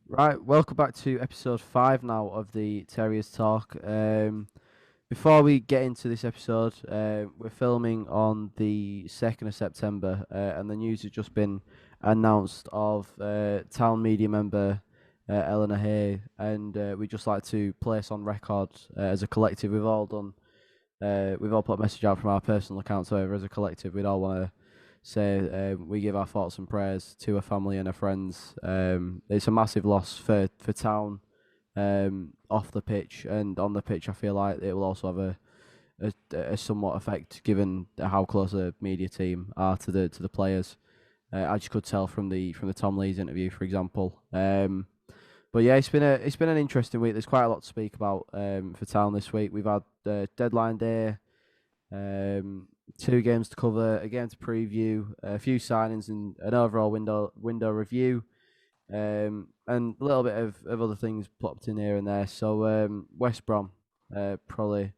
Right, welcome back to episode 5 now of the Terriers Talk. Before we get into this episode, we're filming on the 2nd of September, and the news has just been announced of town media member Eleanor Hay, and we'd just like to place on record as a collective, we've all put a message out from our personal accounts, however, as a collective, we'd all want to say we give our thoughts and prayers to her family and her friends. It's a massive loss for town off the pitch, and on the pitch I feel like it will also have a somewhat effect given how close the media team are to the players. I just could tell from the Tom Lees interview, for example. But yeah, it's been an interesting week. There's quite a lot to speak about for town this week. We've had deadline day, two games to cover, a game to preview, a few signings, and an overall window review, and a little bit of other things plopped in here and there. So West Brom, probably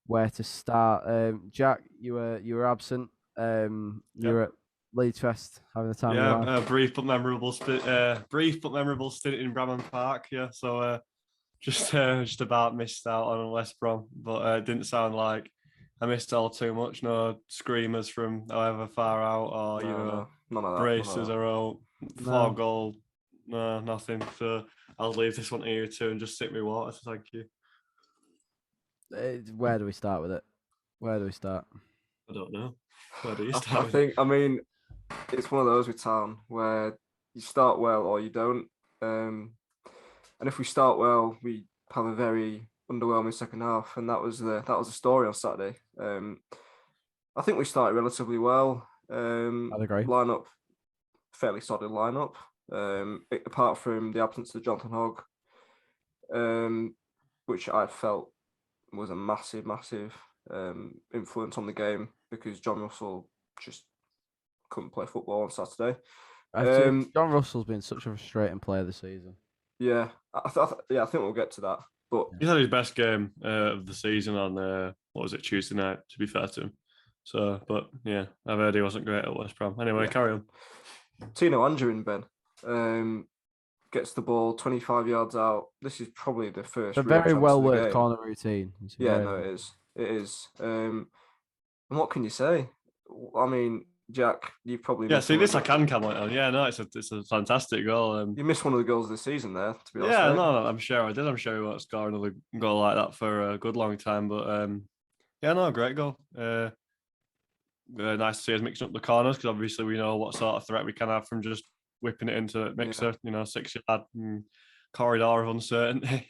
where to start. Jack, you were absent. You Yep. were at Leeds Fest having the time of your Yeah, life. brief but memorable stint in Bramham Park. Yeah, so just about missed out on West Brom, but it didn't sound like I missed all too much. No screamers from however far out, or No, none of that. braces or all, No. 4 goal, no nothing. So I'll leave this one to you two and just sip me water. So thank you. Where do we start with it? Where do we start? I don't know. Where do you I start? think, it's one of those with town where you start well or you don't. And if we start well, we have a very underwhelming second half, and that was the story on Saturday. I think we started relatively well. I'd agree. Lineup, fairly solid lineup. Apart from the absence of Jonathan Hogg, which I felt was a massive influence on the game because John Russell just couldn't play football on Saturday. John Russell's been such a frustrating player this season. Yeah, I think we'll get to that. But He had his best game of the season on what was it, Tuesday night? To be fair to him, so but yeah, I've heard he wasn't great at West Brom. Anyway, carry on. Tino Angerin, Ben, gets the ball 25 yards out. This is probably the first. A real very chance well of the worked game. corner routine. It is. It is. And what can you say? I mean, Jack, you probably See this I can comment on. Yeah, no, it's a fantastic goal. You missed one of the goals of the season there. To be honest, yeah, no, I'm sure I did. I'm sure he won't score another goal like that for a good long time. But yeah, no, great goal. Nice to see us mixing up the corners because obviously we know what sort of threat we can have from just whipping it into a mixer. Yeah. 6-yard corridor of uncertainty.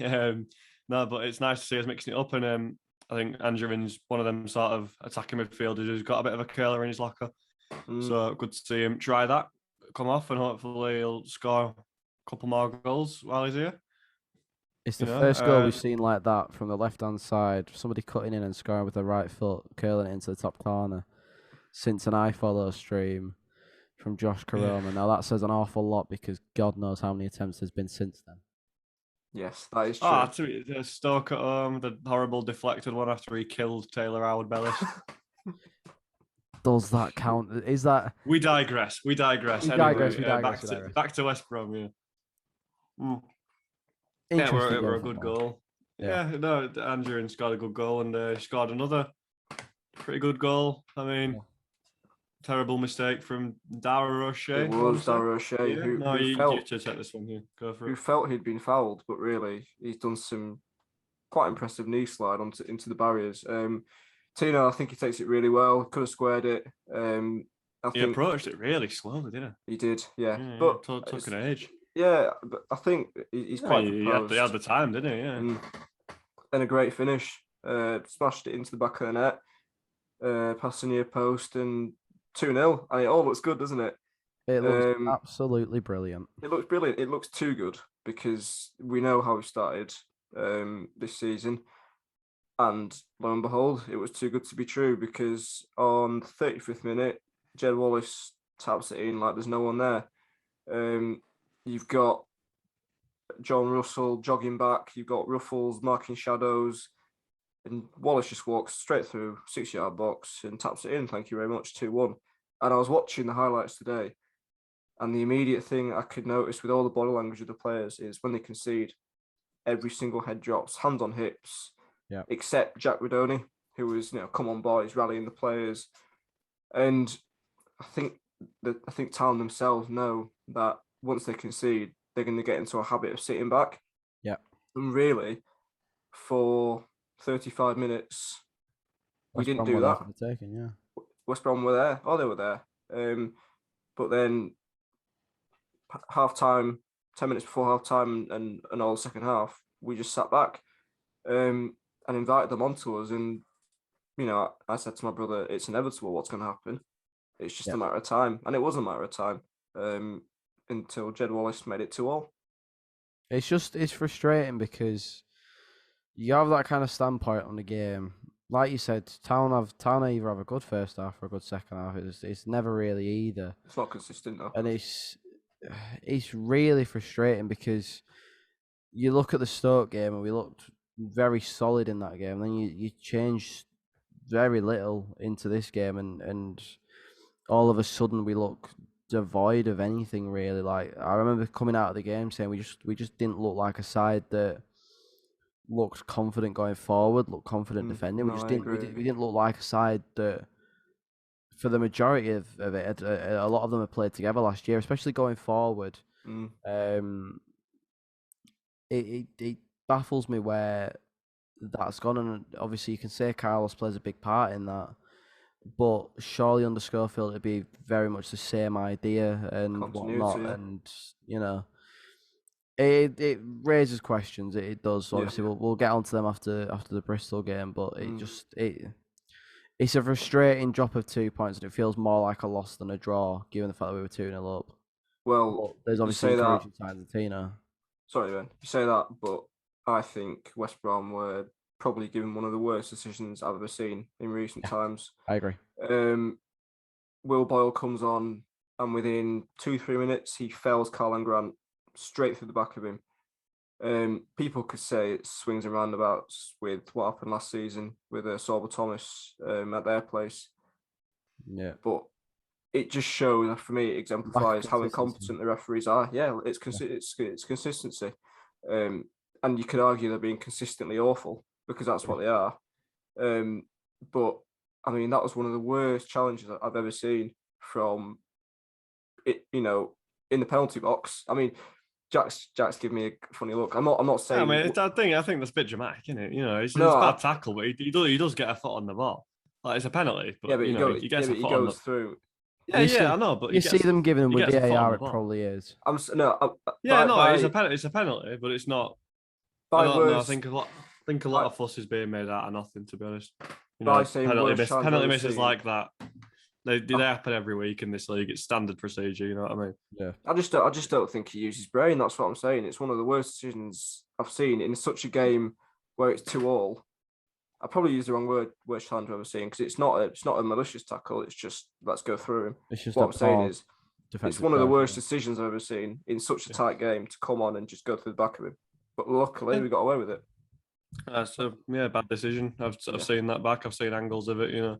No, but it's nice to see us mixing it up. And I think Angerin's one of them sort of attacking midfielders who's got a bit of a curler in his locker. So good to see him try that, come off, and hopefully he'll score a couple more goals while he's here. It's the first goal we've seen like that from the left-hand side. Somebody cutting in and scoring with the right foot, curling it into the top corner. Since an iFollow stream from Josh Caroma. Now that says an awful lot because God knows how many attempts there's been since then. Yes, that is true. The Stoke at home, the horrible deflected one after he killed Taylor Howard-Bellis. Does that count? Is that? We digress. We digress. Back to West Brom. Yeah. Yeah, we're a good goal. Yeah, no, Andrew scored a good goal, and he scored another pretty good goal. I mean, terrible mistake from Dara O'Shea. It was Dara O'Shea who felt to take this one here. Go for it. Who felt he'd been fouled, but really he's done some quite impressive knee slide into the barriers. Tino, I think he takes it really well. Could have squared it. He approached it really slowly, didn't he? He did, yeah. But took an age. Yeah, but I think he's quite composed. He had the time, didn't he? Yeah. And a great finish. Smashed it into the back of the net. Past the near post and 2-0. I mean, it all looks good, doesn't it? It looks absolutely brilliant. It looks brilliant. It looks too good because we know how we started this season. And lo and behold, it was too good to be true because on the 35th minute, Jed Wallace taps it in like there's no one there. You've got John Russell jogging back. You've got Ruffles marking shadows. And Wallace just walks straight through 6-yard box and taps it in. Thank you very much, 2-1. And I was watching the highlights today. And the immediate thing I could notice with all the body language of the players is when they concede, every single head drops, hands on hips, except Jack Redoni, who was, come on boys, rallying the players. And I think Town themselves know that once they concede, they're going to get into a habit of sitting back. Yeah. And really, for 35 minutes, we didn't do that. West Brom were there. Oh, they were there. But then half time, 10 minutes before half time and all the second half, we just sat back and invited them onto us. And, I said to my brother, it's inevitable what's going to happen. It's just a matter of time. And it was a matter of time until Jed Wallace made it 2-2. It's frustrating because you have that kind of standpoint on the game. Like you said, Town either have a good first half or a good second half. It's never really either. It's not consistent though. And it's really frustrating because you look at the Stoke game and we looked very solid in that game. Then you change very little into this game and all of a sudden we look devoid of anything really. Like I remember coming out of the game saying we just didn't look like a side that looked confident going forward, looked confident defending. We didn't look like a side that, for the majority of it, a lot of them have played together last year, especially going forward. It baffles me where that's gone, and obviously you can say Carlos plays a big part in that. But surely under Scofield it'd be very much the same idea and whatnot, and it raises questions. It does. Obviously, we'll get onto them after the Bristol game, but it's a frustrating drop of 2 points, and it feels more like a loss than a draw, given the fact that we were 2-0 up. Well, there's obviously encouraging signs of Tina. Sorry, Ben, you say that, but I think West Brom were probably given one of the worst decisions I've ever seen in recent times. I agree. Will Boyle comes on, and within 2-3 minutes, he fells Karlan Grant straight through the back of him. People could say it's swings and roundabouts with what happened last season with Sorba Thomas at their place. Yeah. But it just shows, for me, it exemplifies how incompetent the referees are. Yeah, it's consistency. And you could argue they're being consistently awful because that's what they are. But I mean, that was one of the worst challenges I've ever seen from it, in the penalty box. I mean, Jack's giving me a funny look. I'm not saying. I mean, I think that's a bit dramatic, isn't it? It's a bad tackle, but he does get a foot on the ball. Like it's a penalty, but he gets a foot on the through. Yeah, I know, but you see them giving them with VAR. It probably is. It's a penalty, but it's not. I think a lot of fuss is being made out of nothing, to be honest. Penalty misses like that. They happen every week in this league. It's standard procedure. You know what I mean? Yeah. I just don't think he uses brain. That's what I'm saying. It's one of the worst decisions I've seen in such a game where it's 2-2. I probably used the wrong word, worst challenge I've ever seen, because it's not a malicious tackle. It's just let's go through him. What I'm saying is, it's one of the worst decisions I've ever seen in such a tight game to come on and just go through the back of him. But luckily, we got away with it. Bad decision. I've seen that back. I've seen angles of it.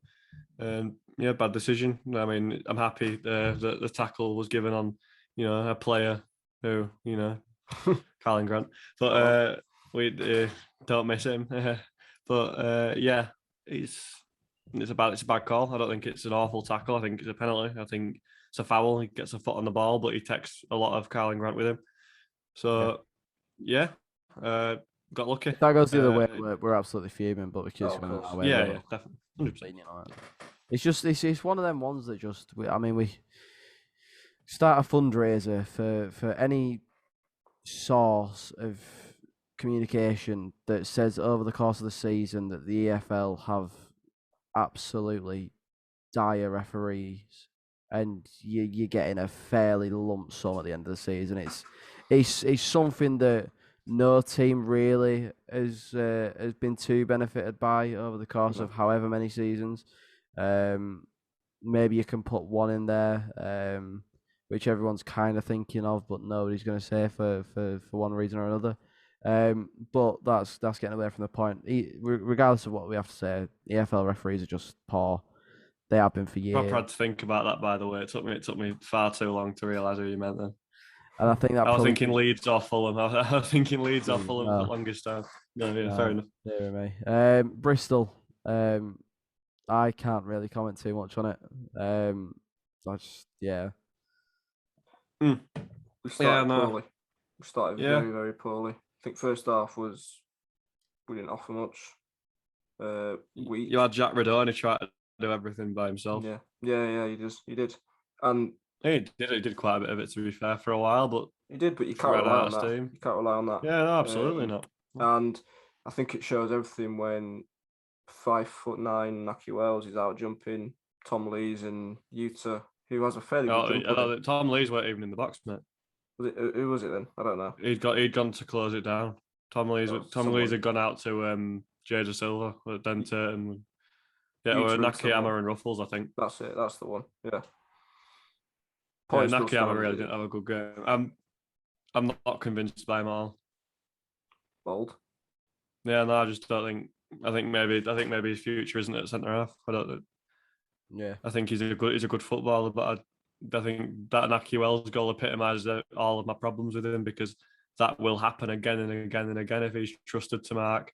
Bad decision. I mean, I'm happy that the tackle was given on, a player who, Karlan Grant. But we don't miss him. But it's a bad call. I don't think it's an awful tackle. I think it's a penalty. I think it's a foul. He gets a foot on the ball, but he takes a lot of Karlan Grant with him. So got lucky. If that goes the other way, we're absolutely fuming, but because definitely, 100%. It's one of them ones that we start a fundraiser for any source of communication that says over the course of the season that the EFL have absolutely dire referees, and you're getting a fairly lump sum at the end of the season. It's something that no team really has been too benefited by over the course of however many seasons. Maybe you can put one in there, which everyone's kind of thinking of, but nobody's going to say for one reason or another. But that's getting away from the point. Regardless of what we have to say, EFL referees are just poor. They have been for Proper years. had to think about that, by the way. It took me far too long to realise who you meant then. And I think that I was probably thinking Leeds or Fulham. I was thinking Leeds or Fulham for the no, longest time. No, yeah, no, fair enough. dear me. Bristol. I can't really comment too much on it. I just yeah. Mm. We started no. poorly. We started Yeah. very, very poorly. I think first half was we didn't offer much. Weak. You had Jack Redoni try to do everything by himself. Yeah, he did. And he did quite a bit of it, to be fair, for a while, but he did, but you just can't ran rely out on of that. steam. You can't rely on that. Yeah, no, absolutely not. And I think it shows everything when 5'9" Naki Wells is out jumping Tom Lees and Utah, who has a fairly good jumper. Tom Lees weren't even in the box, mate. Who was it then? I don't know. He'd gone to close it down. Tom Lees had gone out to Jada Silva, then Turton. Yeah, or Nakayama and Ruffles, I think. That's it. That's the one. Yeah. Yeah, Nakayama really didn't have a good game. I'm not convinced by him all. Bold. Yeah, no, I just don't think. I think maybe his future isn't at centre half. I don't. Yeah. I think he's a good footballer, but I think that Naki Wells goal epitomises all of my problems with him, because that will happen again and again and again if he's trusted to mark.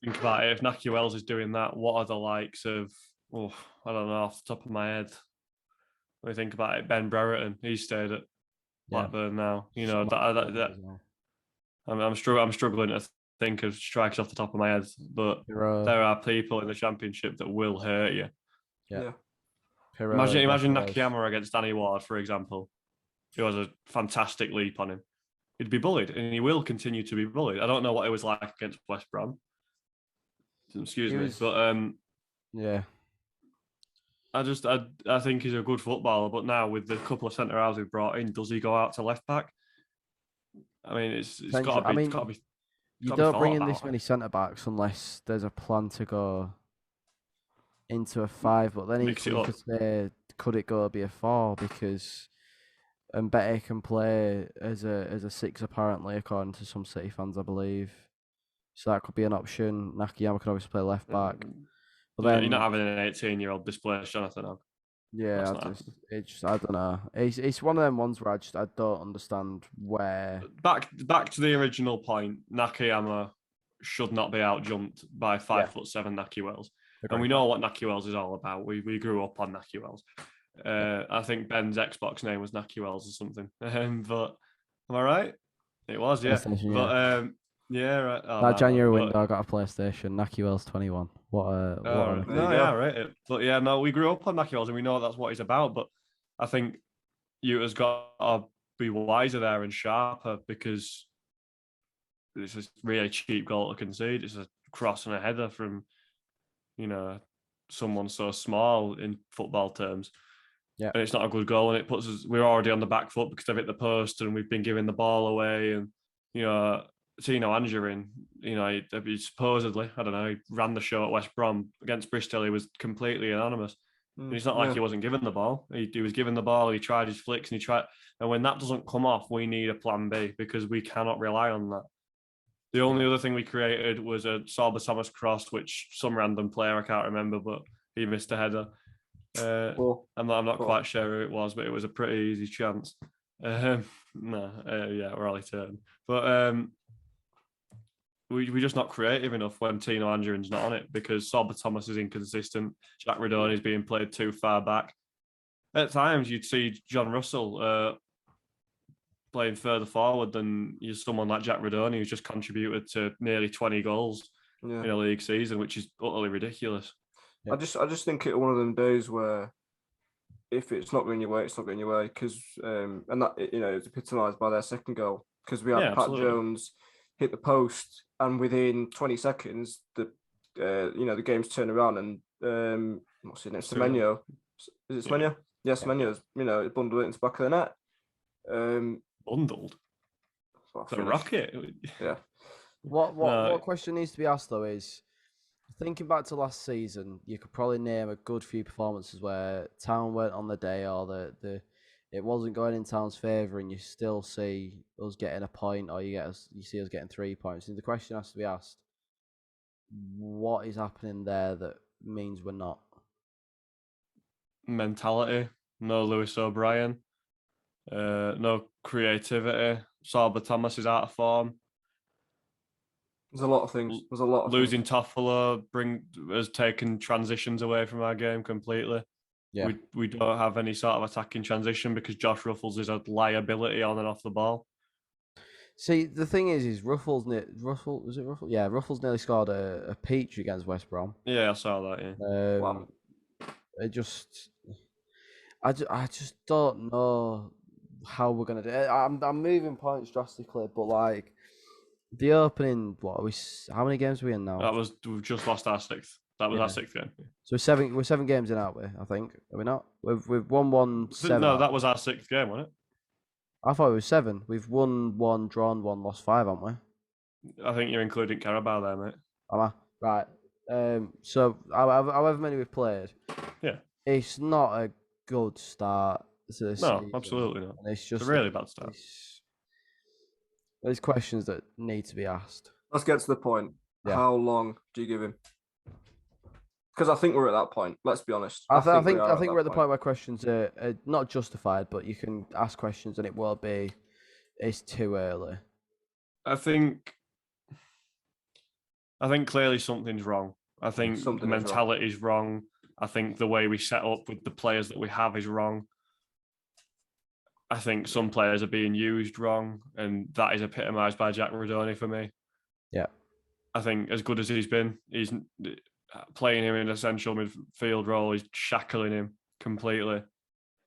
Think about it. If Naki Wells is doing that, what are the likes of? Oh, I don't know off the top of my head. When you think about it, Ben Brereton, he stayed at Blackburn now. You know I'm struggling to think of strikers off the top of my head, but there are people in the Championship that will hurt you. Yeah. Imagine Nakayama against Danny Ward, for example, who has a fantastic leap on him. He'd be bullied, and he will continue to be bullied. I don't know what it was like against West Brom. Excuse me, but yeah. I think he's a good footballer, but now with the couple of centre halves we've brought in, does he go out to left back? I mean, it's got to be. You don't bring in this many centre backs unless there's a plan to go into a 5. But then equally, you could say, could it go be a 4? Because Mbete can play as a 6 apparently, according to some City fans, I believe. So that could be an option. Nakayama could obviously play left back. But then you're not having an 18-year-old displaced Jonathan. Yeah, I don't know. It's one of them ones where I don't understand where. Back to the original point. Nakayama should not be out jumped by 5'7" Naki Wells, and we know what Naki Wells is all about. We grew up on Naki Wells. I think Ben's Xbox name was Naki Wells or something. But am I right? It was, yeah. But yeah, right. That January window, I got a PlayStation. Naki Wells 21. Right. But yeah, no, we grew up on Naki Wells and we know that's what he's about. But I think Utah's got to be wiser there and sharper, because it's a really cheap goal to concede. It's a cross and a header from, someone so small in football terms. Yeah, and it's not a good goal, and it puts us. We're already on the back foot because they've hit the post and we've been giving the ball away, and Tino Angerin, he supposedly, I don't know, he ran the show at West Brom against Bristol. He was completely anonymous. It's not like he wasn't given the ball. He was given the ball. He tried his flicks, and and when that doesn't come off, we need a plan B, because we cannot rely on that. The only other thing we created was a Sorba Thomas cross, which some random player, I can't remember, but he missed a header. I'm not quite sure who it was, but it was a pretty easy chance. We're all turn. But we're just not creative enough when Tino Angerin's not on it, because Sorba Thomas is inconsistent. Jack Redoni is being played too far back. At times, you'd see John Russell playing further forward than someone like Jack Redoni, who's just contributed to nearly 20 goals in a league season, which is utterly ridiculous. Yeah. I just think it's one of them days where if it's not going your way, it's not going your way. Because and that it's epitomised by their second goal, because we had Pat Jones hit the post, and within 20 seconds the game's turned around, and what's his name, Semenyo? Is it Semenyo? Yeah, Semenyo's bundled it into the back of the net. Bundled. The rocket. Yeah. What question needs to be asked though is, thinking back to last season, you could probably name a good few performances where Town weren't on the day, or it wasn't going in Town's favour, and you still see us getting a point, or you see us getting 3 points. And the question has to be asked: what is happening there that means we're not? mentality. No Lewis O'Brien. No creativity. Sorba Thomas is out of form. There's a lot of things. There's a lot of Losing things. Toffolo has taken transitions away from our game completely. Yeah. We don't have any sort of attacking transition because Josh Ruffles is a liability on and off the ball. See, the thing is Ruffles was it Ruffles? Yeah, Ruffles nearly scored a peach against West Brom. Yeah, I saw that. Yeah. Wow. It just, I just don't know how we're gonna do it. I'm moving points drastically, but like the opening, what are we? How many games are we in now? We've just lost our sixth. That was our sixth game. So we're seven games in, aren't we? I think. Are we not? We've won 7. No, that was our sixth game, wasn't it? I thought it was 7. We've won 1, drawn 1, lost 5, haven't we? I think you're including Carabao there, mate. Am I? Right. So however many we've played, yeah, it's not a good start to the season. Absolutely not. And it's just a really bad start. There's questions that need to be asked. Let's get to the point. Yeah. How long do you give him? Because I think we're at that point. Let's be honest. I think we're at the point where questions are not justified, but you can ask questions and it will be. It's too early. I think clearly something's wrong. I think the mentality is wrong. I think the way we set up with the players that we have is wrong. I think some players are being used wrong, and that is epitomised by Jack Rodoni for me. Yeah. I think as good as he's been, he's playing him in an essential midfield role. He's shackling him completely.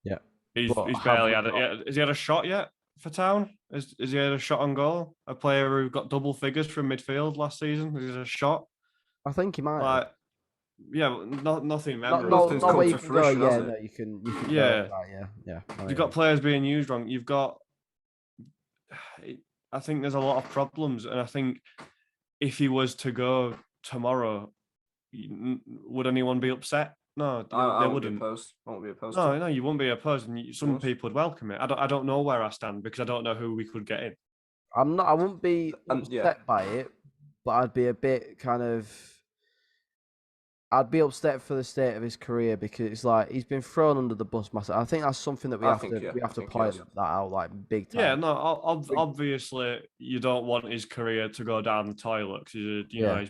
Yeah. He's barely had it. Has he had a shot yet for Town? Has he had a shot on goal? A player who got double figures from midfield last season? Has he had a shot? I think he might. Yeah, nothing memorable. Not where you can go. Yeah, no, you can. Yeah, yeah. You've got players being used wrong. You've got. I think there's a lot of problems, and I think if he was to go tomorrow, would anyone be upset? No, they wouldn't. I won't be opposed. No, you wouldn't be opposed, and some people would welcome it. I don't know where I stand because I don't know who we could get in. I wouldn't be upset by it, but I'd be a bit kind of. I'd be upset for the state of his career because it's like he's been thrown under the bus massive. I think that's something that we have to point that out like big time. Yeah, no, obviously you don't want his career to go down the toilet because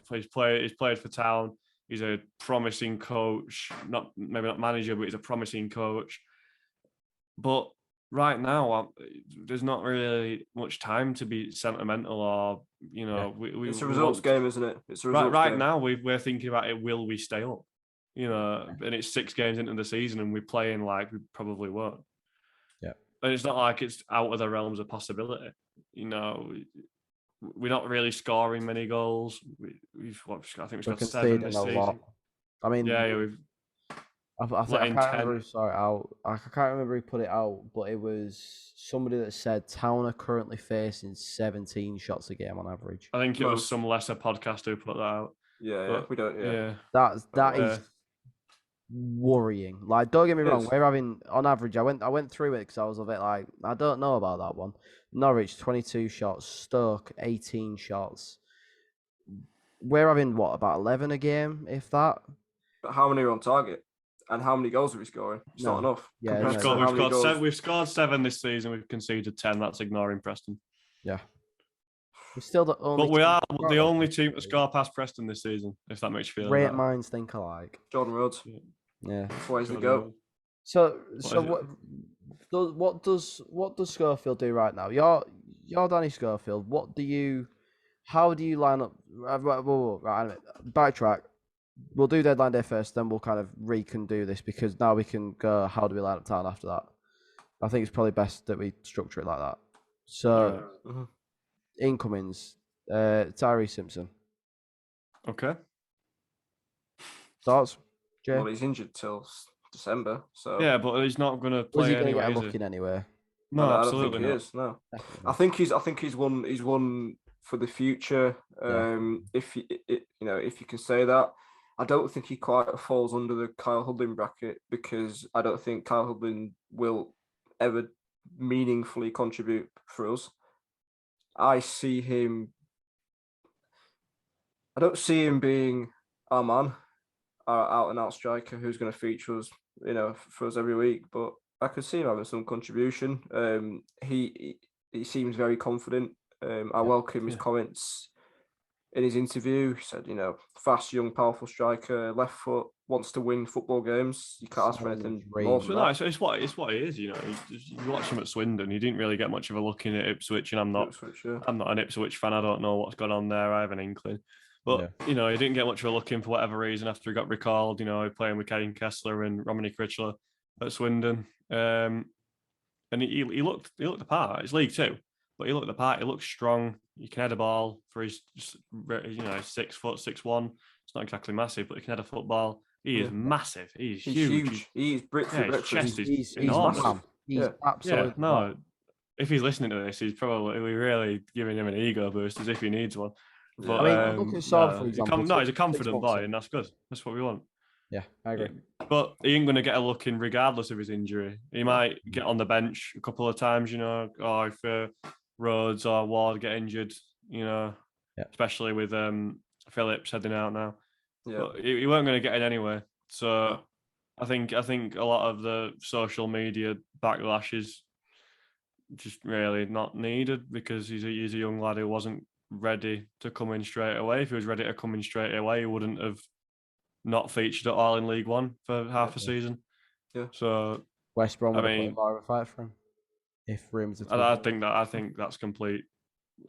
he's played for Town. He's a promising coach, maybe not manager, but he's a promising coach. But right now, there's not really much time to be sentimental or, it's a results game, isn't it? It's a results right game. now, we're thinking about it. Will we stay up? And it's 6 games into the season, and we're playing like we probably won't. Yeah, and it's not like it's out of the realms of possibility. We're not really scoring many goals. I think we've got 7 this season. Lot. I mean, we've. I can't remember who saw it out. I can't remember who put it out, but it was somebody that said Town are currently facing 17 shots a game on average. I think it was some lesser podcast who put that out. We don't. Yeah, that is worrying. Like, don't get me wrong, we're having on average. I went through it because I was a bit like, I don't know about that one. Norwich 22 shots, Stoke 18 shots. We're having about 11 a game, if that. But how many are on target? And how many goals are we scoring? It's not enough. Yeah, we've scored 7 this season. We've conceded 10. That's ignoring Preston. Yeah, we're still the only. But we are the only team to score past Preston this season. If that makes you feel. Great minds think alike. Jordan Rhodes. Yeah, that's why he's the goat. So what does Scofield do right now? You're Danny Scofield. How do you line up? Right, backtrack. We'll do deadline day first, then we'll kind of do this because now we can go. How do we line up Town after that? I think it's probably best that we structure it like that. So, incomings, Tyree Simpson. Okay. Thoughts, Jay? Well, he's injured till December, so yeah, but he's not going to play anyway. Get looking anyway? No, absolutely I don't think he is. No, I think he's one for the future. If you can say that. I don't think he quite falls under the Kyle Hudlin bracket because I don't think Kyle Hudlin will ever meaningfully contribute for us. I don't see him being our man, our out-and-out striker who's going to feature us for us every week. But I could see him having some contribution. He seems very confident. I welcome his comments in his interview. He said, fast, young, powerful striker, left foot, wants to win football games. You can't ask for anything more than that. It's what he is. You watch him at Swindon. He didn't really get much of a look in at Ipswich, and I'm not an Ipswich fan. I don't know what's gone on there. I have an inkling. But, he didn't get much of a look in for whatever reason after he got recalled, playing with Kane Kessler and Romany Critchler at Swindon. And he looked the part. It's League Two, but he looked the part. He looked strong. He can head a ball for his, 6 foot, 6'1". It's not exactly massive, but he can head a football. He is massive. He's huge. He's brick for his chest is enormous. massive. He's absolutely no. If he's listening to this, he's probably really giving him an ego boost as if he needs one. But, look at Saab, for example. He's a confident boy, and that's good. That's what we want. Yeah, I agree. But he ain't going to get a look in regardless of his injury. He might get on the bench a couple of times, or if Rhodes or Ward get injured, especially with Phillips heading out now. Yeah. But he weren't going to get in anyway. So I think a lot of the social media backlash is just really not needed because he's a young lad who wasn't ready to come in straight away. If he was ready to come in straight away, he wouldn't have not featured at all in League One for half a season. Yeah. So West Brom would have put more of a fight for him. If rooms I think that's complete.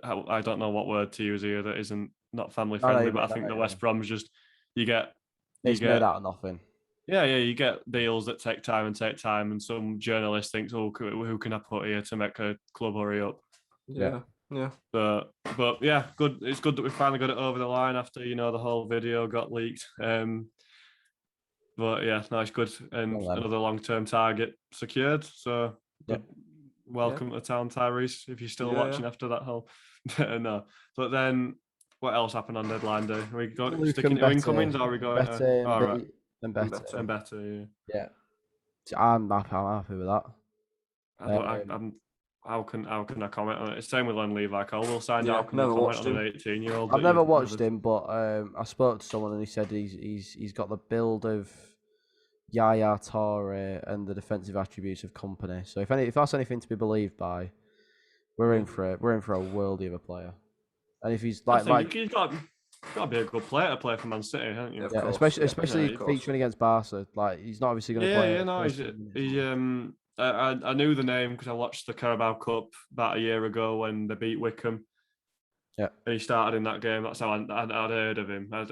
I don't know what word to use here that isn't not family friendly, but I think the West Brom's just it's made out of nothing. Yeah, you get deals that take time, and some journalist thinks, "Oh, who can I put here to make a club hurry up?" Yeah. But yeah, good. It's good that we finally got it over the line after the whole video got leaked. But yeah, no, it's good, and another long-term target secured. So welcome to town, Tyrese. If you're still watching after that whole no. But then, what else happened on deadline day? Are we sticking to incomings, or are we going better? Yeah. I'm happy with that. How can I comment on it? It's same with Len Levi Cole. We'll sign out. Can you comment on an 18-year-old? I've never watched him, but I spoke to someone and he said he's got the build of Yaya Toure and the defensive attributes of Company. So if that's anything to be believed by, we're in for a worldie of a player. And if he's he's got to be a good player to play for Man City, haven't you? Yeah, especially featuring against Barca. Like he's not obviously going to play. Yeah, no, I knew the name because I watched the Carabao Cup about a year ago when they beat Wickham. Yeah, and he started in that game. That's how I'd heard of him. I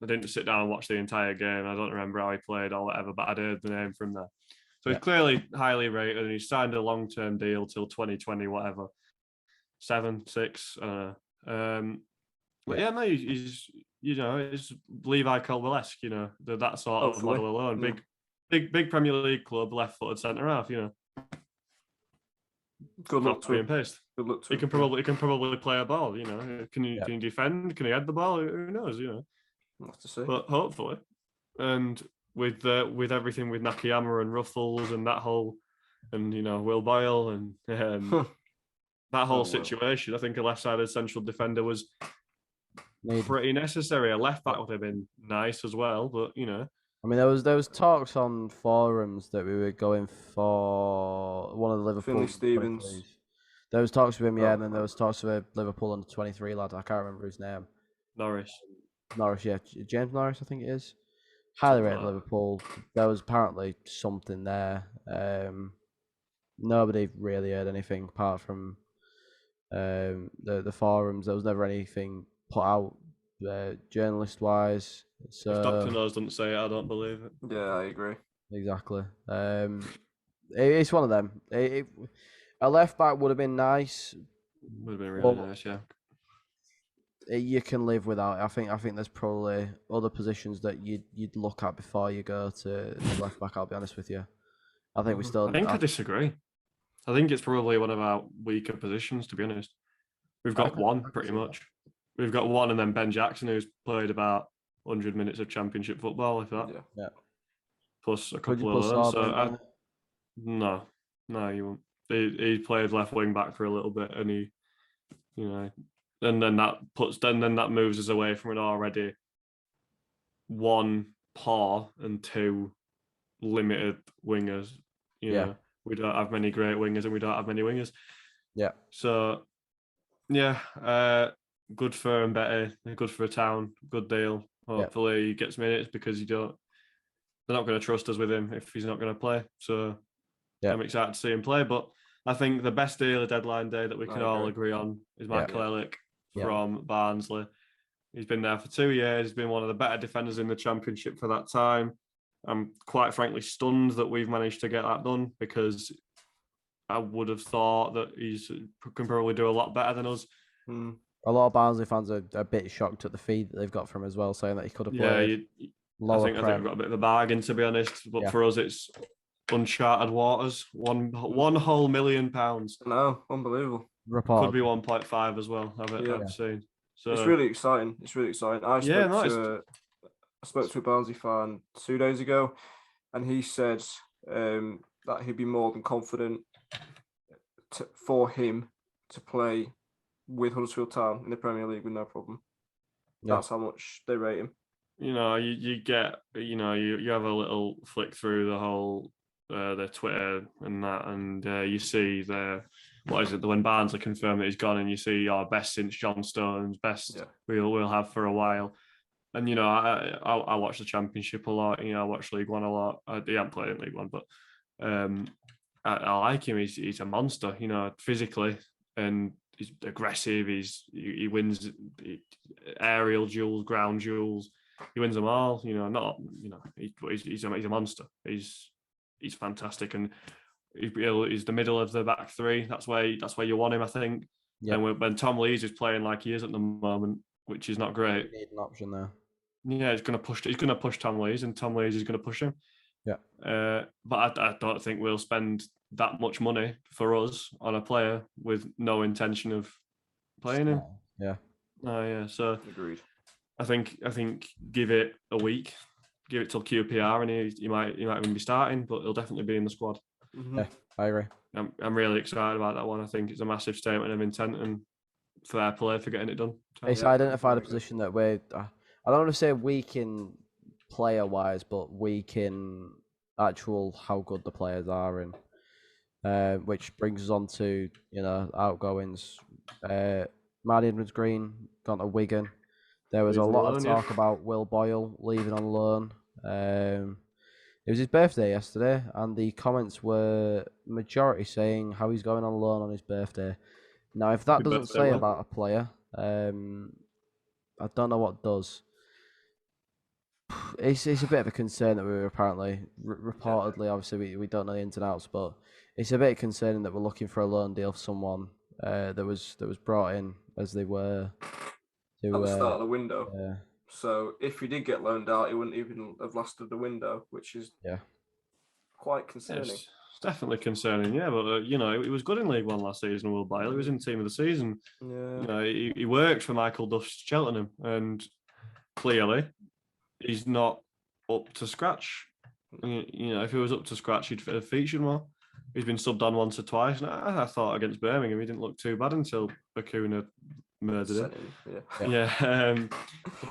didn't sit down and watch the entire game. I don't remember how he played or whatever, but I'd heard the name from there. So he's clearly highly rated, and he signed a long-term deal till 2020, whatever, 7, 6. I don't know. But no, he's it's Levi Colwell-esque, that sort of model alone. Yeah. Big Premier League club, left-footed centre half, Good luck to him. Good luck to him. He can probably play a ball, Can he defend? Can he head the ball? Who knows, We'll have to see. But hopefully, and with everything with Nakayama and Ruffles and that whole, and Will Boyle and that whole situation, I think a left-sided central defender was pretty necessary. A left back would have been nice as well, but I mean, there was talks on forums that we were going for one of the Liverpool. Finley Stevens. There was talks with him, and then there was talks with a Liverpool under 23 lad. I can't remember his name. Norris, yeah, James Norris, I think it is. Highly rated Liverpool. There was apparently something there. Nobody really heard anything apart from the forums. There was never anything put out journalist-wise. So if Dr. Nose doesn't say it, I don't believe it. Yeah, I agree. Exactly. It's one of them. A left back would have been nice. Would have been really nice, yeah. You can live without it. I think there's probably other positions that you'd look at before you go to left back. I'll be honest with you. I think we still. I disagree. I think it's probably one of our weaker positions, to be honest. We've got one pretty much. We've got one, and then Ben Jackson, who's played about 100 minutes of Championship football, if that. Yeah. Plus a couple of those. So no, you won't. He played left wing back for a little bit, and he, and then that moves us away from an already 1 poor and 2 limited wingers. You know, we don't have many great wingers, and we don't have many wingers. Yeah. So, yeah, good for Mbete, good for a Town, good deal. Hopefully he gets minutes because they're not going to trust us with him if he's not going to play. So I'm excited to see him play. But I think the best deal of deadline day that we can all agree on is Michael Ellick from Barnsley. He's been there for 2 years. He's been one of the better defenders in the Championship for that time. I'm quite frankly stunned that we've managed to get that done, because I would have thought that he can probably do a lot better than us. A lot of Barnsley fans are a bit shocked at the fee that they've got from him as well, saying that he could have played I think we've got a bit of a bargain, to be honest. But for us, it's uncharted waters. One whole £1 million. No, unbelievable. Report. Could be 1.5 as well. I've seen. So it's really exciting. I spoke to a Barnsley fan 2 days ago, and he said that he'd be more than confident for him to play with Huddersfield Town in the Premier League with no problem. That's how much they rate him. You know, you get, you have a little flick through the whole their Twitter and that, and you see when Barnsley confirmed that he's gone, and you see our best since John Stones, best we'll have for a while. And I watch the Championship a lot. I watch League One a lot. He hasn't played in League One, but I like him. He's a monster, physically, and he's aggressive. He wins aerial duels, ground duels. He wins them all. He's a monster. He's fantastic, and he's the middle of the back three. That's where you want him, I think. Yeah. And when Tom Lees is playing like he is at the moment, which is not great, you need an option there. Yeah, he's going to push Tom Lees, and Tom Lees is going to push him. Yeah. But I don't think we'll spend that much money for us on a player with no intention of playing him. Yeah. Oh yeah. So agreed. I think give it a week, give it till QPR, and he might even be starting, but he'll definitely be in the squad. Mm-hmm. Yeah, I agree. I'm really excited about that one. I think it's a massive statement of intent, and fair play for getting it done. It's identified a position that we're, I don't want to say weak in player wise, but weak in actual how good the players are, and which brings us on to outgoings. Marty Edwards-Green gone to Wigan. There was a lot of talk about Will Boyle leaving on loan. It was his birthday yesterday, and the comments were majority saying how he's going on loan on his birthday. Now, if that doesn't say about a player, I don't know what does. It's a bit of a concern that we were apparently, reportedly, obviously we don't know the ins and outs, but it's a bit concerning that we're looking for a loan deal for someone that was brought in as they were at the start of the window. So if he did get loaned out, he wouldn't even have lasted the window, which is quite concerning. It's definitely concerning, but he was good in League One last season. Will Boyle, he was in Team of the Season. Yeah. He worked for Michael Duff's Cheltenham, and clearly he's not up to scratch. If he was up to scratch, he'd have featured more. He's been subbed on once or twice, and I thought against Birmingham he didn't look too bad until Bakuna murdered him. And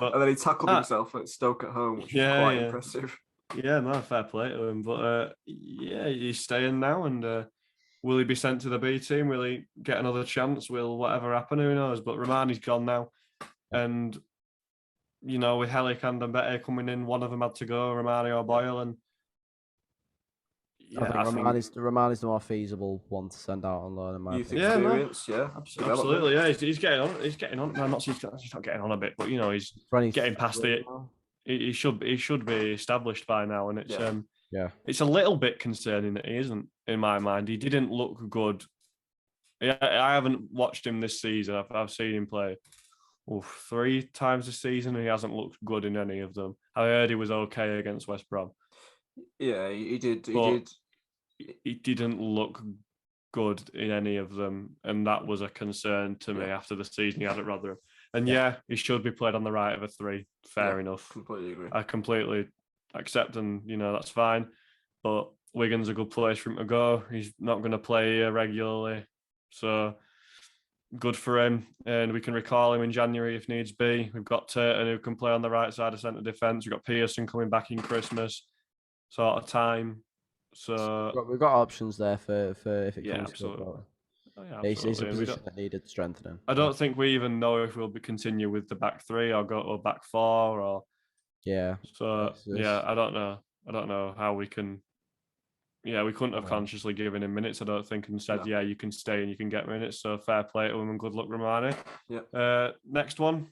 then he tackled himself at Stoke at home, which was quite impressive. Yeah, no, fair play to him. But he's staying now, and will he be sent to the B team? Will he get another chance? Will whatever happen? Who knows? But Romani's gone now, and with Helik and Mbete coming in, one of them had to go, Romani or Boyle, and I think Romani's the more feasible one to send out on loan in my opinion. Absolutely. Yeah, he's getting on. He's not getting on a bit, but he's getting past it. He should be established by now, and it's it's a little bit concerning that he isn't. In my mind, he didn't look good. I haven't watched him this season. I've seen him play 3 times this season, and he hasn't looked good in any of them. I heard he was okay against West Brom. Yeah, he did. He didn't look good in any of them, and that was a concern to me after the season he had at Rotherham. And he should be played on the right of a 3. Fair enough. Completely agree. I completely accept, and that's fine. But Wigan's a good place for him to go. He's not going to play here regularly, so good for him. And we can recall him in January if needs be. We've got Turton who can play on the right side of centre defence. We've got Pearson coming back in Christmas. sort of time. So We've got options there for if it yeah, comes to it. absolutely. But Oh, yeah, it's a absolutely. position that needed strengthening. I don't think we even know if we'll be continue with the back three or go to a back four or Yeah. so. Yeah, I don't know. I don't know how we can. Yeah, we couldn't have consciously given him minutes, I don't think, and said, yeah, you can stay and you can get minutes. So fair play to him and good luck, Romani. Yeah. Next one.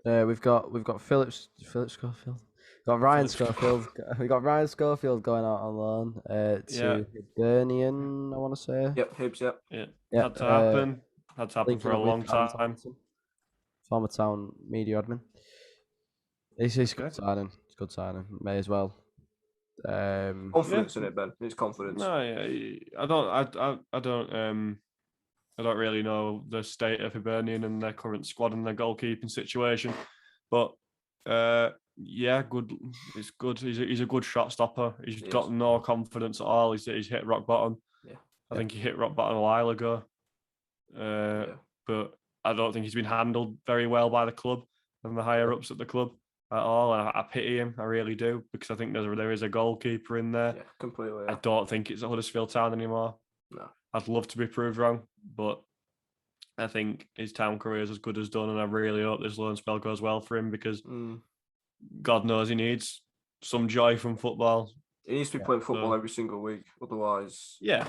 We've got Phillips Scofield. We've got Ryan Scofield. We got Ryan Scofield going out on loan to Hibernian, I want to say. Yep, Hibs, yep. Yeah. Had to happen. Had to happen for a long time. Former Town media admin. It's good signing. It's good signing. May as well. Confidence in it, Ben. It's confidence. No, yeah, I don't really know the state of Hibernian and their current squad and their goalkeeping situation, but yeah, good. It's good. He's a good shot stopper. He's got no confidence at all. He's hit rock bottom. Yeah, I think he hit rock bottom a while ago. But I don't think he's been handled very well by the club and the higher ups at the club at all. And I pity him. I really do, because I think there is a goalkeeper in there. Yeah, completely. I don't think it's a Huddersfield Town anymore. No. I'd love to be proved wrong, but I think his town career is as good as done, and I really hope this loan spell goes well for him, because God knows he needs some joy from football. He needs to be playing football every single week, otherwise. Yeah,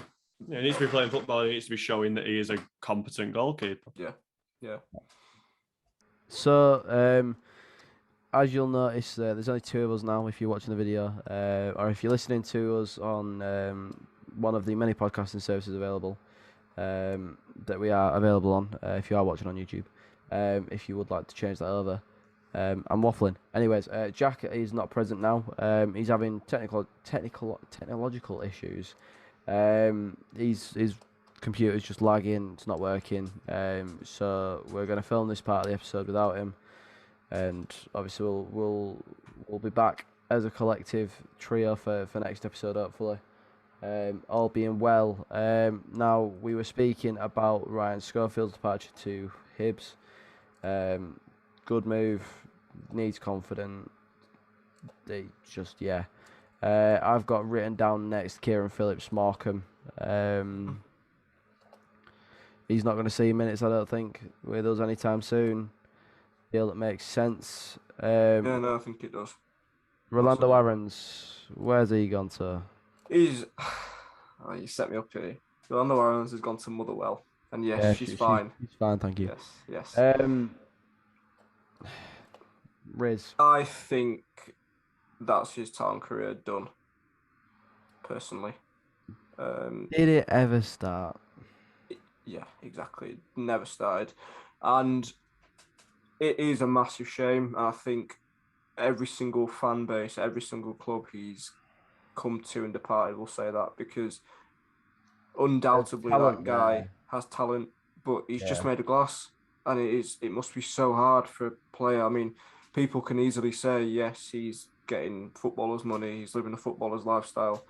he needs to be playing football. He needs to be showing that he is a competent goalkeeper. Yeah. So, as you'll notice, there's only two of us now. If you're watching the video, or if you're listening to us on one of the many podcasting services available, that we are available on, if you are watching on YouTube, if you would like to change that over. I'm waffling. Anyways, Jack is not present now. He's having technological issues. His computer's just lagging. It's not working. So we're going to film this part of the episode without him, and obviously we'll be back as a collective trio for next episode, hopefully. All being well. Now, we were speaking about Ryan Scofield's departure to Hibs. Good move, needs confidence. They just, I've got written down next Kieran Phillips Markham. He's not going to see minutes, I don't think, with us anytime soon. Feel it makes sense. No, I think it does. Rolando Aarons, where's he gone to? He's. Oh, you set me up here. Rolando Aarons has gone to Motherwell, and yes, she's fine. She's fine, thank you. Yes. Riz. I think that's his town career done. Personally. Did it ever start? Yeah, exactly. It never started, and it is a massive shame. I think every single fan base, every single club he's come to and departed will say that, because undoubtedly that guy has talent, but he's just made of glass, and it must be so hard for a player. I mean, people can easily say, yes, he's getting footballers' money, he's living a footballer's lifestyle,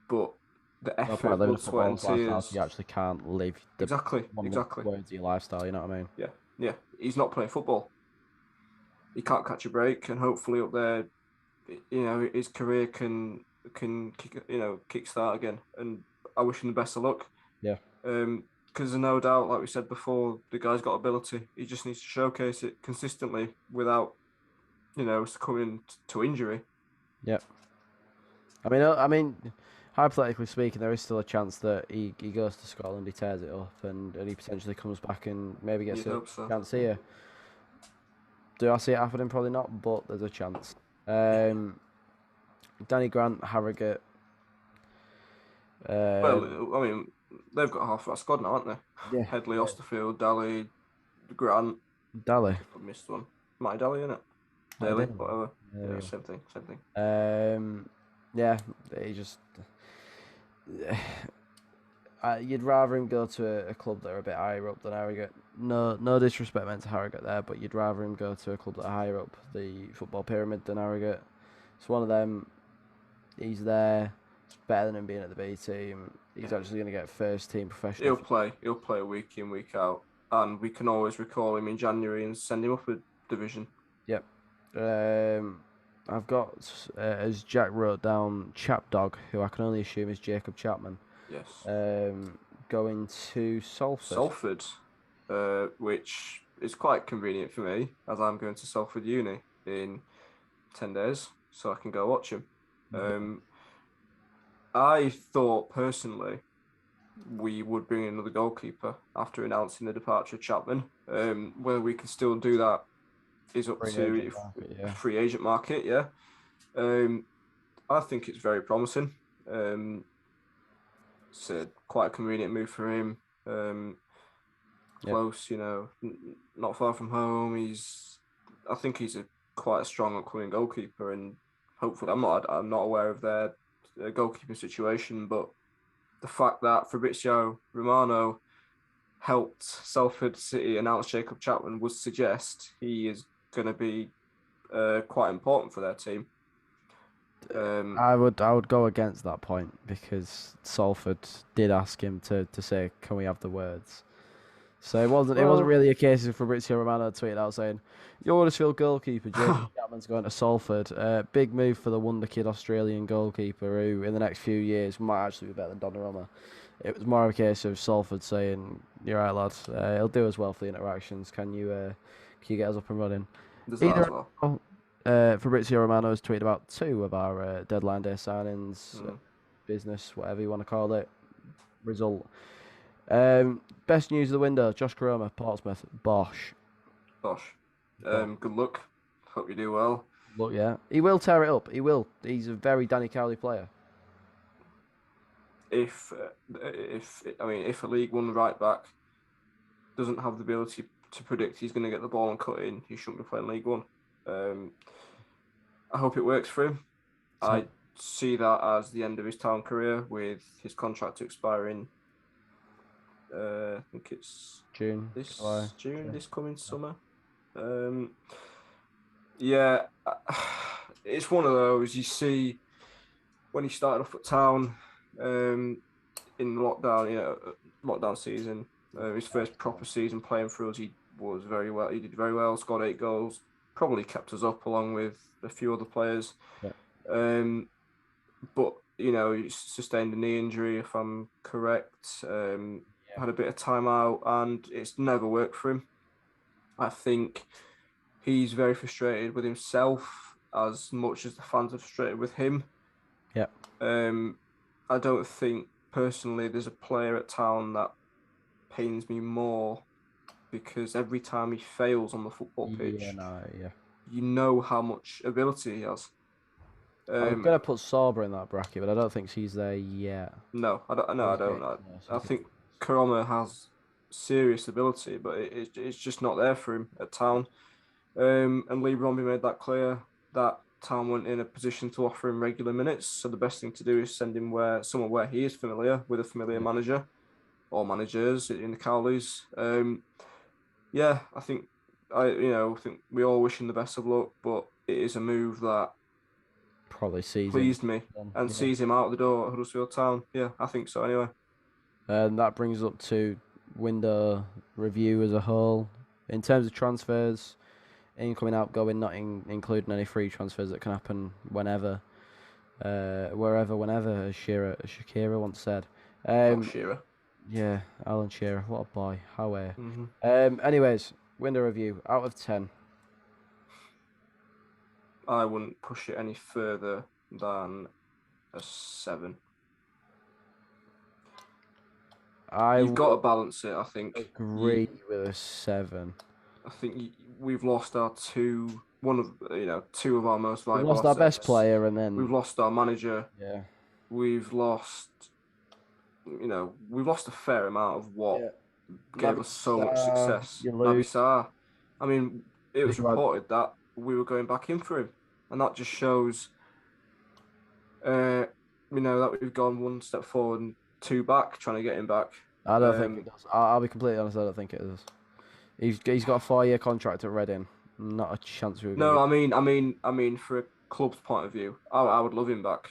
but the effort, blood, sweat and tears... You actually can't live exactly words of your lifestyle, you know what I mean? Yeah. He's not playing football. He can't catch a break, and hopefully up there, his career can kickstart again, and I wish him the best of luck. Yeah. Because there's no doubt, like we said before, the guy's got ability. He just needs to showcase it consistently without, succumbing to injury. Yeah. I mean, hypothetically speaking, there is still a chance that he goes to Scotland, he tears it up, and he potentially comes back and maybe gets a chance here. Do I see it happening? Probably not, but there's a chance. Danny Grant, Harrogate. Well, I mean, they've got half that squad now, haven't they? Yeah. Headley, Osterfield, Daly, Grant. Daly. I missed one. Matty Daly, innit? Daly, whatever. Yeah, same thing. Yeah, he just... you'd rather him go to a club that are a bit higher up than Harrogate. No disrespect meant to Harrogate there, but you'd rather him go to a club that are higher up the football pyramid than Harrogate. It's one of them. He's there. It's better than him being at the B team. He's actually going to get first team professional. He'll play week in, week out, and we can always recall him in January and send him up a division. Yep. I've got, as Jack wrote down, Chapdog, who I can only assume is Jacob Chapman, Yes. going to Salford. Salford, which is quite convenient for me, as I'm going to Salford Uni in 10 days, so I can go watch him. I thought personally we would bring in another goalkeeper after announcing the departure of Chapman. Whether we can still do that is up to free agent market. Yeah, I think it's very promising. It's quite a convenient move for him. Close, not far from home. I think he's quite a strong upcoming goalkeeper, and hopefully, I'm not aware of their goalkeeping situation, but the fact that Fabrizio Romano helped Salford City announce Jacob Chapman would suggest he is going to be quite important for their team. I would go against that point, because Salford did ask him to say, "Can we have the words?" So it wasn't really a case of Fabrizio Romano tweeted out saying, "Your Huddersfield goalkeeper Jacob Chapman's going to Salford." Big move for the wonder kid Australian goalkeeper, who in the next few years might actually be better than Donnarumma. It was more of a case of Salford saying, "You're right, lad. He'll do as well for the interactions. Can you get us up and running?" Fabrizio Romano has tweeted about 2 of our deadline day signings, business, whatever you want to call it. Result. Best news of the window: Josh Koroma, Portsmouth. Bosh. Good luck. Hope you do well. Look, yeah, he will tear it up. He will. He's a very Danny Cowley player. If a League One right back doesn't have the ability to predict he's going to get the ball and cut in, he shouldn't be playing League One. I hope it works for him. I see that as the end of his Town career, with his contract to expire in I think it's June. This coming summer. It's one of those you see when he started off at Town in lockdown season. His first proper season playing for us, he did very well. Scored 8 goals. Probably kept us up along with a few other players. Yeah. But he sustained a knee injury, if I'm correct. Had a bit of time out, and it's never worked for him. I think he's very frustrated with himself as much as the fans are frustrated with him. Yeah. I don't think personally there's a player at Town that pains me more, because every time he fails on the football pitch, you know how much ability he has. I'm gonna put Sauber in that bracket, but I don't think she's there yet. No, I don't. I think Koroma has serious ability, but it's just not there for him at Town. And Lee Bromby made that clear, that Town weren't in a position to offer him regular minutes. So the best thing to do is send him somewhere where he is familiar, with a familiar manager or managers in the Cowleys. I think we all wish him the best of luck, but it is a move that probably pleased me and sees him out the door at Huddersfield Town. Yeah, I think so anyway. And that brings us up to window review as a whole. In terms of transfers, incoming, outgoing, not including any free transfers that can happen whenever, wherever, whenever, as Shakira once said. Shearer. Yeah, Alan Shearer. What a boy. How anyways, window review out of 10. I wouldn't push it any further than a 7. You've got to balance it, I think. Agree with a 7. I think we've lost our two of our most valuable. We've lost our best player, and then we've lost our manager. Yeah. We've lost a fair amount of what gave us so much success. Naby Sarr. I mean, it was reported that we were going back in for him, and that just shows that we've gone 1 step forward and 2 back trying to get him back. I don't think it does. I'll be completely honest. I don't think it does. He's got a 4-year contract at Reading. Not a chance we were. No, I mean, for a club's point of view, I would love him back.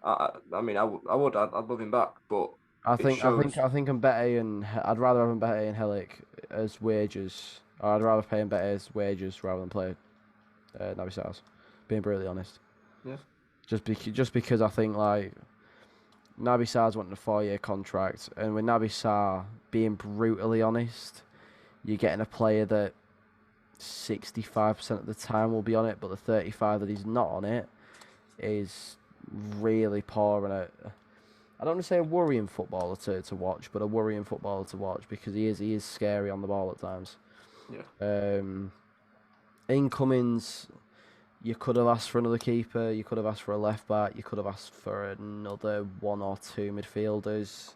I would. I'd love him back, but I think Mbete and I'd rather have Mbete and Helic as wages. Or I'd rather pay Mbete as wages rather than play Naby Sarr's, being brutally honest. Yeah. Just because I think like Naby Sarr's wanting a 4-year contract, and with Naby Sarr being brutally honest, you're getting a player that 65% of the time will be on it, but the 35 that he's not on it is really poor and I don't want to say a worrying footballer to watch, but a worrying footballer to watch because he is scary on the ball at times. Yeah. Incomings, you could have asked for another keeper, you could have asked for a left back, you could have asked for another 1 or 2 midfielders.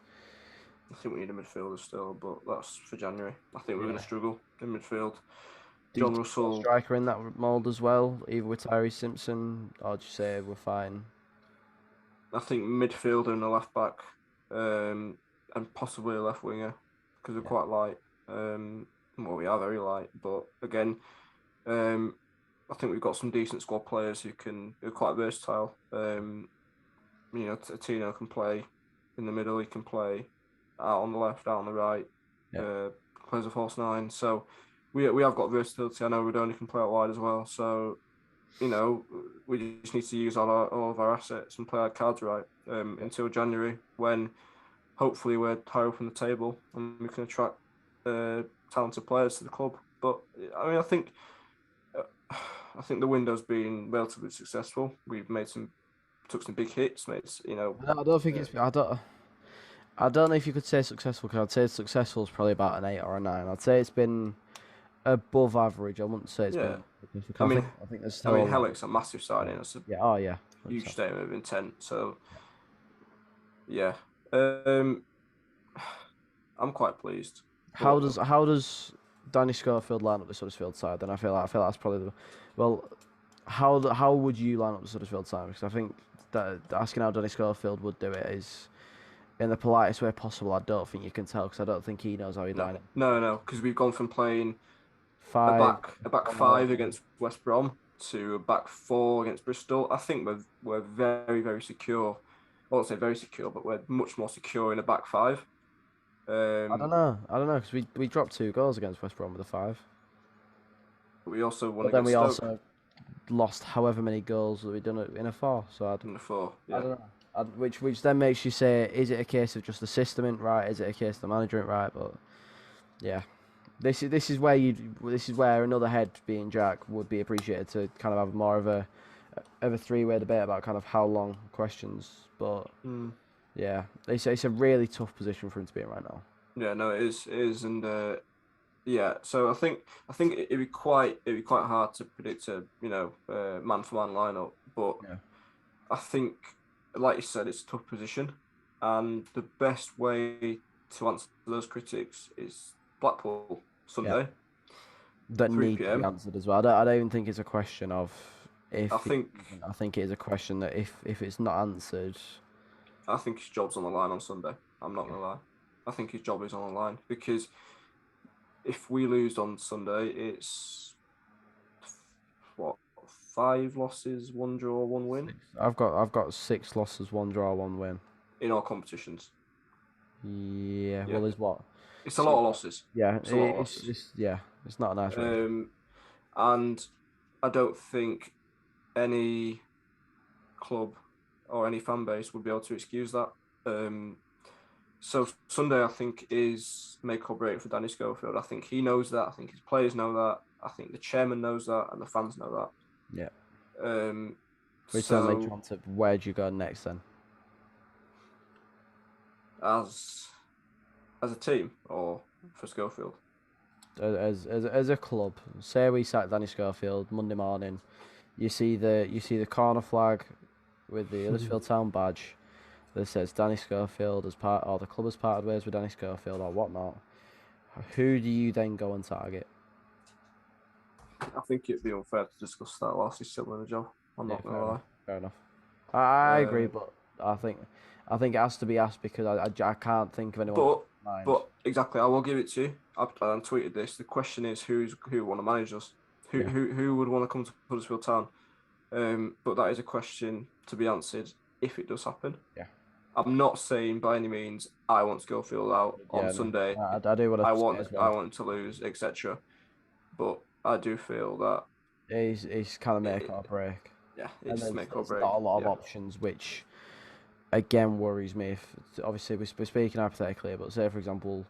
I think we need a midfielder still, but that's for January. I think we're going to struggle in midfield. John Russell, striker in that mould as well, either with Tyree Simpson, or just say we're fine. I think midfielder and a left back, and possibly a left winger, because we're quite light. Well, we are very light, but again, I think we've got some decent squad players who are quite versatile. Tino can play in the middle. He can play out on the left, out on the right. Plays a false 9. So we have got versatility. I know Rodoni can play out wide as well. So we just need to use all of our assets and play our cards right until January, when hopefully we're higher up on the table and we can attract talented players to the club. But I mean, I think the window's been relatively successful. We've took some big hits, mates. I don't think it's. I don't know if you could say successful, because I'd say successful is probably about an 8 or a 9. I'd say it's been above average. I wouldn't say it's been. I think there's still. Hellick's a massive signing. It's a huge statement of intent. So yeah, I'm quite pleased. How does Danny Scofield line up the Huddersfield side? Then I feel like that's probably how would you line up the Huddersfield side? Because I think that asking how Danny Scofield would do it is in the politest way possible. I don't think you can tell, because I don't think he knows how he'd line it. No, because we've gone from playing a back 5 against West Brom to a back 4 against Bristol. I think we're very, very secure. I won't say very secure, but we're much more secure in a back 5. I don't know, because we dropped 2 goals against West Brom with a 5. We also won. But then we also lost however many goals that we've done in a 4. So in a 4, yeah. I don't know. Which then makes you say, is it a case of just the system ain't right? Is it a case of the manager ain't right? But yeah, this is where another head being Jack would be appreciated, to kind of have more of a 3-way debate about kind of how long questions. But yeah, it's a really tough position for him to be in right now. Yeah, no, it is, and yeah. So I think it'd be quite hard to predict a man for man lineup, but I think, like you said, it's a tough position, and the best way to answer those critics is Blackpool Sunday. Yeah. That need to be answered as well. I don't even think it's a question of if. I think it is a question that if it's not answered, I think his job's on the line on Sunday. I'm not gonna lie. I think his job is on the line, because if we lose on Sunday, it's 5 losses, 1 draw, 1 win. I've got 6 losses, 1 draw, 1 win in all competitions. Yeah. Well, there's what? It's a lot of losses. Yeah, it's not a nice rate. And I don't think any club or any fan base would be able to excuse that. So Sunday, I think, is make or break for Danny Scofield. I think he knows that. I think his players know that. I think the chairman knows that, and the fans know that. Yeah. Which then leads on to, where do you go next then? As a team, or for Scofield? As a club. Say we sack Danny Scofield Monday morning. You see the corner flag with the Huddersfield Town badge that says Danny Scofield as part, or the club has parted ways with Danny Scofield or whatnot. Who do you then go and target? I think it'd be unfair to discuss that whilst he's still in the job. I'm not gonna lie. Fair enough. I agree, but I think it has to be asked, because I can't think of anyone. But exactly, I will give it to you. I tweeted this. The question is who want to manage us? Who would want to come to Huddersfield Town? But that is a question to be answered if it does happen. Yeah. I'm not saying by any means I want Scofield out on Sunday. I do what I want him to lose, etc. But I do feel that It's kind of make or break. Yeah, And it's make or there's break. not a lot of yeah. options, which again worries me. If obviously we're speaking hypothetically, but say for example,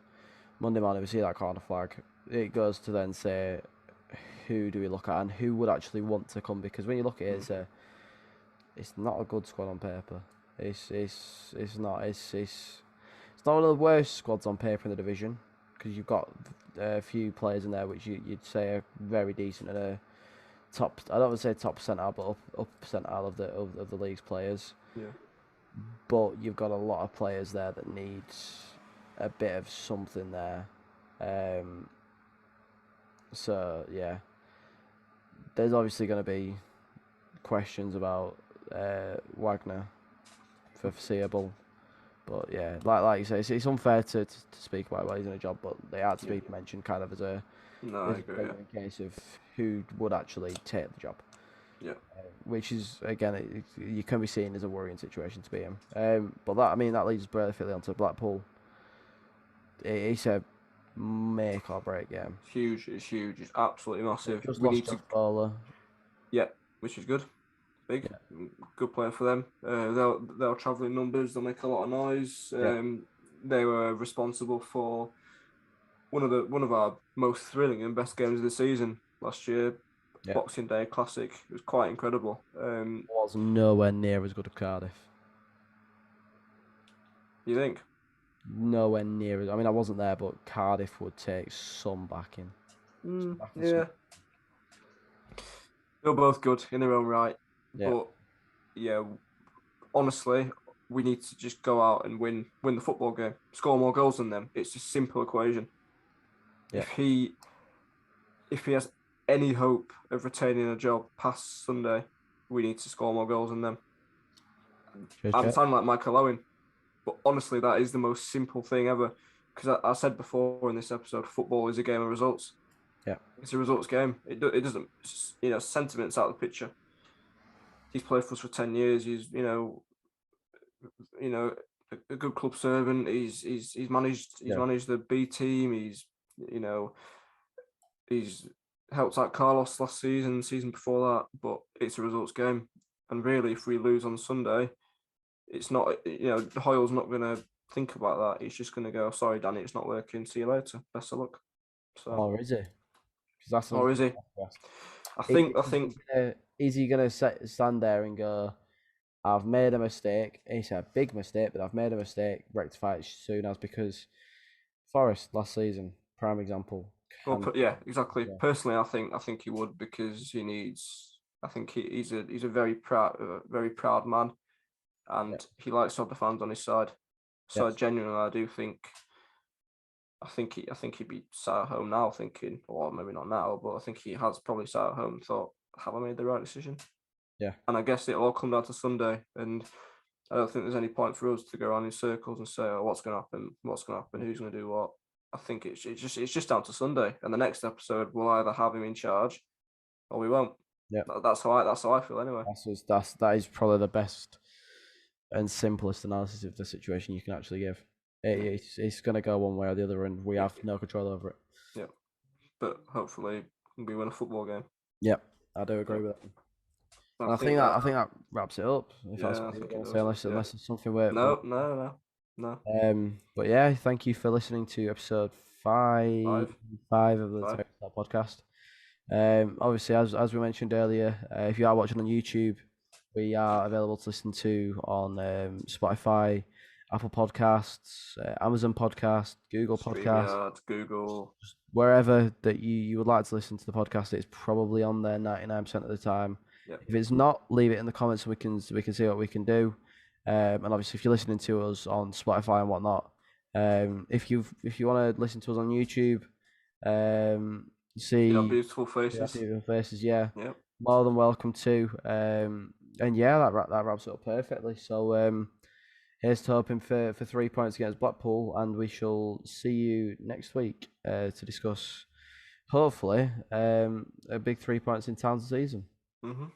Monday morning we see that corner flag, it goes to then say, who do we look at and who would actually want to come? Because when you look at it, it's not a good squad on paper. It's not. It's not one of the worst squads on paper in the division, because you've got a few players in there which you'd say are very decent and a top. I don't want to say top percentile, but up percentile of the league's players. Yeah. But you've got a lot of players there that need a bit of something there. So yeah, there's obviously going to be questions about Wagner for foreseeable. But yeah, like you say, it's unfair to speak about while he's in a job, but they had to be mentioned kind of as a No, I agree. in case of who would actually take the job. Yeah. Which is again, you can be seen as a worrying situation to be in. But that that leads us perfectly onto Blackpool. It's a make or break game. It's huge. It's huge. It's absolutely massive. Just We lost need to. Josh Bowler. Yeah, which is good. Big, good player for them. They'll travel in numbers. They'll make a lot of noise. They were responsible for one of our most thrilling and best games of the season last year. Yeah. Boxing Day Classic. It was quite incredible. Was nowhere near as good as Cardiff. You think? Nowhere near as. I mean, I wasn't there, but Cardiff would take some backing. Yeah. They're both good in their own right. Yeah. But yeah, honestly, we need to just go out and win the football game, score more goals than them. It's a simple equation. Yeah. If he has any hope of retaining a job past Sunday, we need to score more goals than them. I'm sounding like Michael Owen, but honestly, that is the most simple thing ever. Because I said before in this episode, football is a game of results. Yeah, it's a results game. It doesn't, sentiments out of the picture. He's played for us for 10 years. He's a good club servant. He's managed the B team. He's helped out Carlos last season before that. But it's a results game, and really, if we lose on Sunday, it's not. Hoyle's not going to think about that. He's just going to go, "Sorry, Danny, it's not working. See you later. Best of luck." So, or is he? Or is he? I think. Is he gonna stand there and go, "I've made a mistake. It's a big mistake, but I've made a mistake. Rectify it as soon as," because Forest last season, prime example. Well, yeah, exactly. Yeah. Personally, I think he would, because he needs. I think he's a very proud man, and he likes to have the fans on his side. So genuinely, I do think. I think he'd be sat at home now thinking, or maybe not now, but I think he has probably sat at home and thought, have I made the right decision? Yeah. And I guess it'll all come down to Sunday, and I don't think there's any point for us to go around in circles and say, oh, what's going to happen, who's going to do what. I think it's just down to Sunday, and the next episode we'll either have him in charge or we won't. Yeah, that's how I feel anyway. That is probably the best and simplest analysis of the situation you can actually give. It's going to go one way or the other, and we have no control over it. Yeah, but hopefully we win a football game. Yep, I do agree with that. And I think that wraps it up. If that's what you're going to say, unless it's something where no. But yeah, thank you for listening to episode five of the Terriers podcast. Obviously, as we mentioned earlier, if you are watching on YouTube, we are available to listen to on Spotify, Apple Podcasts, Amazon Podcast, Google Podcasts, Google, wherever that you would like to listen to the podcast. It's probably on there 99% of the time. Yep. If it's not, leave it in the comments so we can see what we can do. And obviously, if you're listening to us on Spotify and whatnot, if you want to listen to us on YouTube, see our beautiful faces, yeah, more than welcome to. And yeah, that wraps it up perfectly. So here's to hoping for 3 points against Blackpool, and we shall see you next week to discuss, hopefully, a big 3 points in Towns season. Mm-hmm.